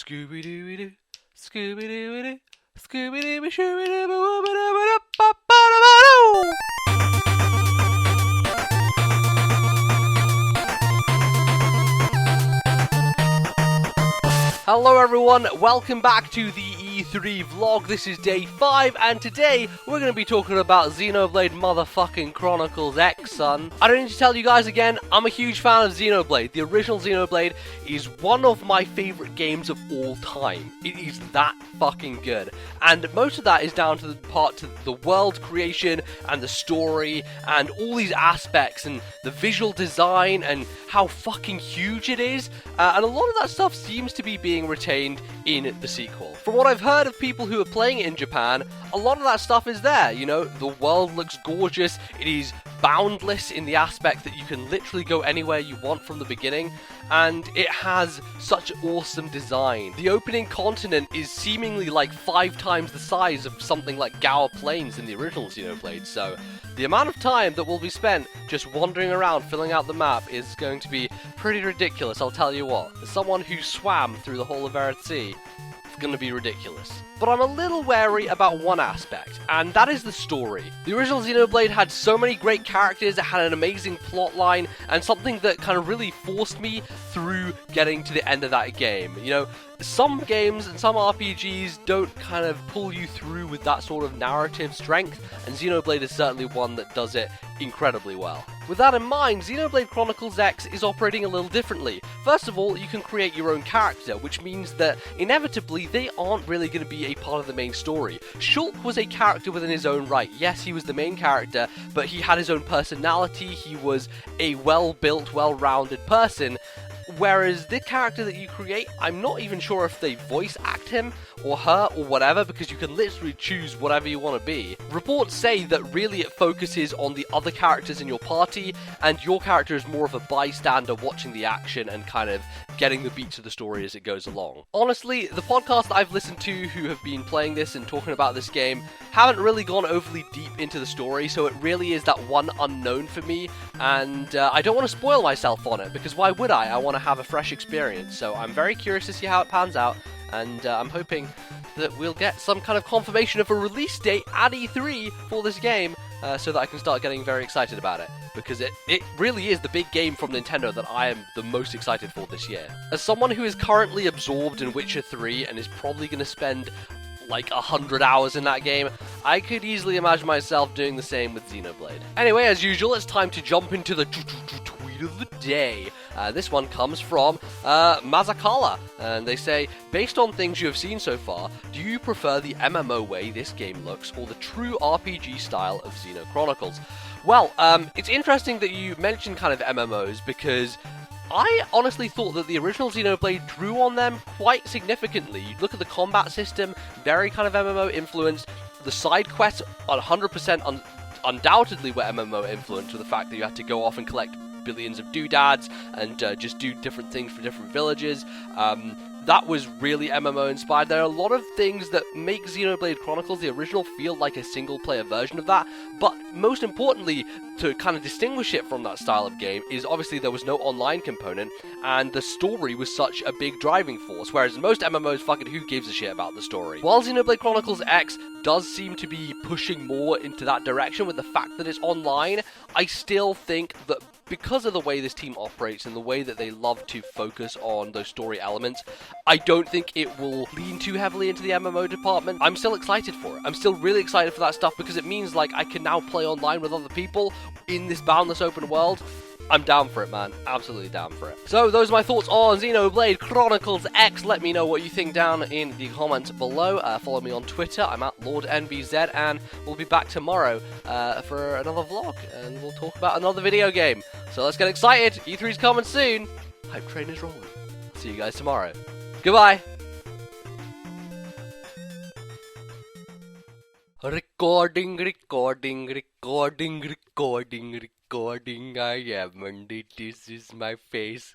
Scooby Dooby Doo, Scooby Dooby Doo, Scooby Dooby Shooby Dooby Wooby Dooby Doo, ba ba da ba doo. Hello everyone, welcome back to the E3 vlog. This is day 5 and today we're going to be talking about Xenoblade motherfucking Chronicles X, son. I don't need to tell you guys again, I'm a huge fan of Xenoblade. The original Xenoblade is one of my favourite games of all time. It is that fucking good. And most of that is down to the world creation and the story and all these aspects and the visual design and how fucking huge it is. And a lot of that stuff seems to be being retained in the sequel. From what I've heard of people who are playing it in Japan, a lot of that stuff is there, you know, the world looks gorgeous, it is boundless in the aspect that you can literally go anywhere you want from the beginning, and it has such awesome design. The opening continent is seemingly like 5 times the size of something like Gower Plains in the original Xenoblade, so the amount of time that will be spent just wandering around filling out the map is going to be pretty ridiculous, I'll tell you what. As someone who swam through the whole of Earth Sea, it's gonna be ridiculous. But I'm a little wary about one aspect, and that is the story. The original Xenoblade had so many great characters, it had an amazing plot line, and something that kind of really forced me through getting to the end of that game. You know, some games and some RPGs don't kind of pull you through with that sort of narrative strength, and Xenoblade is certainly one that does it incredibly well. With that in mind, Xenoblade Chronicles X is operating a little differently. First of all, you can create your own character, which means that inevitably they aren't really going to be a part of the main story. Shulk was a character within his own right. Yes, he was the main character, but he had his own personality, he was a well-built, well-rounded person. Whereas the character that you create, I'm not even sure if they voice act him or her or whatever, because you can literally choose whatever you want to be. Reports say that really it focuses on the other characters in your party, and your character is more of a bystander watching the action and kind of getting the beats of the story as it goes along. Honestly, the podcasts that I've listened to who have been playing this and talking about this game haven't really gone overly deep into the story, so it really is that one unknown for me, and I don't want to spoil myself on it, because why would I? I want to have a fresh experience, so I'm very curious to see how it pans out, and I'm hoping that we'll get some kind of confirmation of a release date at E3 for this game, so that I can start getting very excited about it, because it really is the big game from Nintendo that I am the most excited for this year. As someone who is currently absorbed in Witcher 3 and is probably going to spend like 100 hours in that game, I could easily imagine myself doing the same with Xenoblade. Anyway, as usual, it's time to jump into the tweet of the day. This one comes from Mazakala, and they say, based on things you have seen so far, do you prefer the MMO way this game looks or the true RPG style of Xeno Chronicles? Well, it's interesting that you mentioned kind of MMOs, because I honestly thought that the original Xenoblade drew on them quite significantly. You look at the combat system, very kind of MMO influenced. The side quests, 100% undoubtedly were MMO influenced, with the fact that you had to go off and collect billions of doodads and just do different things for different villages. That was really MMO inspired. There are a lot of things that make Xenoblade Chronicles, the original, feel like a single player version of that, but most importantly, to kind of distinguish it from that style of game, is obviously there was no online component, and the story was such a big driving force, whereas in most MMOs, fucking who gives a shit about the story? While Xenoblade Chronicles X does seem to be pushing more into that direction with the fact that it's online, I still think that because of the way this team operates and the way that they love to focus on those story elements, I don't think it will lean too heavily into the MMO department. I'm still excited for it. I'm still really excited for that stuff, because it means like I can now play online with other people in this boundless open world. I'm down for it, man. Absolutely down for it. So those are my thoughts on Xenoblade Chronicles X. Let me know what you think down in the comments below. Follow me on Twitter. I'm at LordNBZ, and we'll be back tomorrow for another vlog, and we'll talk about another video game. So let's get excited. E3's coming soon. Hype train is rolling. See you guys tomorrow. Goodbye. Recording, recording, recording, recording, recording. I am, and this is my face.